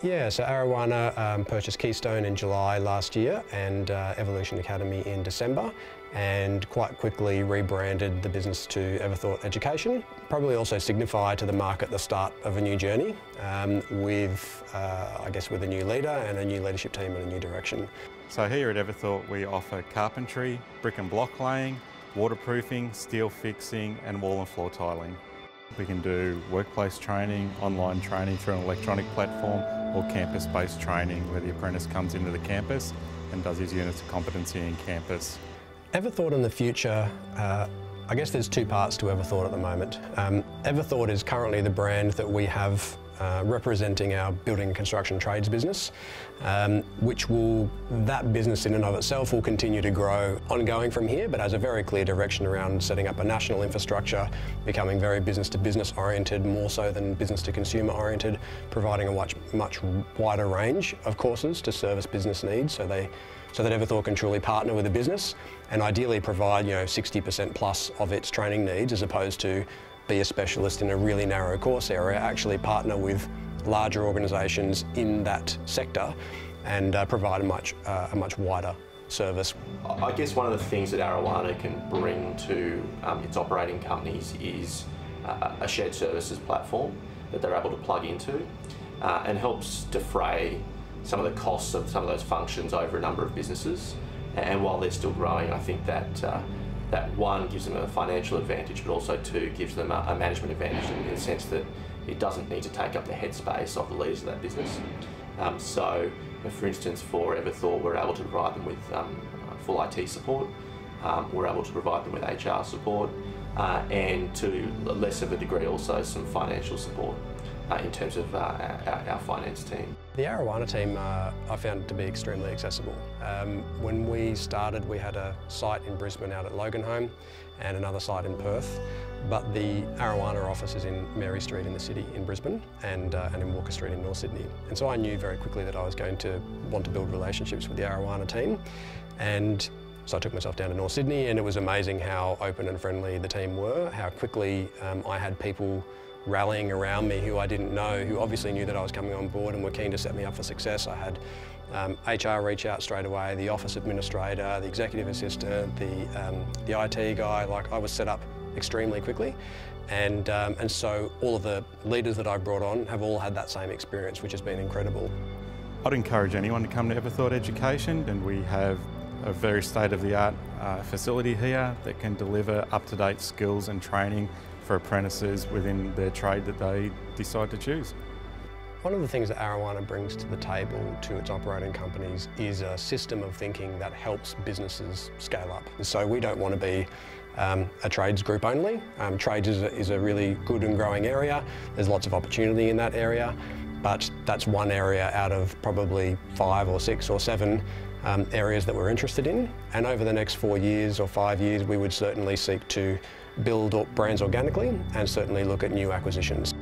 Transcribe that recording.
Yeah, so Arowana purchased Keystone in July last year and Evolution Academy in December, and quite quickly rebranded the business to Everthought Education. Probably also signify to the market the start of a new journey with a new leader and a new leadership team and a new direction. So here at Everthought we offer carpentry, brick and block laying, waterproofing, steel fixing and wall and floor tiling. We can do workplace training, online training through an electronic platform, or campus-based training where the apprentice comes into the campus and does his units of competency in campus. Everthought in the future, I guess there's two parts to Everthought at the moment. Everthought is currently the brand that we have representing our building and construction trades business, that business in and of itself will continue to grow ongoing from here, but has a very clear direction around setting up a national infrastructure, becoming very business to business oriented, more so than business to consumer oriented, providing a much wider range of courses to service business needs so that Everthought can truly partner with the business and ideally provide 60% plus of its training needs, as opposed to be a specialist in a really narrow course area, actually partner with larger organisations in that sector and provide a much wider service. I guess one of the things that Arowana can bring to its operating companies is a shared services platform that they're able to plug into and helps defray some of the costs of some of those functions over a number of businesses. And while they're still growing, I think that one gives them a financial advantage, but also two gives them a management advantage in the sense that it doesn't need to take up the headspace of the leaders of that business. For instance, for Everthought, we're able to provide them with full IT support, we're able to provide them with HR support, and to less of a degree also some financial support in terms of our finance team. The Arowana team I found to be extremely accessible. When we started, we had a site in Brisbane out at Loganholme and another site in Perth, but the Arowana office is in Mary Street in the city in Brisbane and in Walker Street in North Sydney. And so I knew very quickly that I was going to want to build relationships with the Arowana team, and so I took myself down to North Sydney, and it was amazing how open and friendly the team were, how quickly I had people rallying around me who I didn't know, who obviously knew that I was coming on board and were keen to set me up for success. I had HR reach out straight away, the office administrator, the executive assistant, the IT guy. Like, I was set up extremely quickly, and so all of the leaders that I brought on have all had that same experience, which has been incredible. I'd encourage anyone to come to Everthought Education, and we have a very state-of-the-art facility here that can deliver up-to-date skills and training for apprentices within their trade that they decide to choose. One of the things that Arowana brings to the table to its operating companies is a system of thinking that helps businesses scale up. So we don't want to be a trades group only. Trades is a really good and growing area. There's lots of opportunity in that area, but that's one area out of probably 5 or 6 or 7 areas that we're interested in. And over the next 4 years or 5 years, we would certainly seek to build brands organically and certainly look at new acquisitions.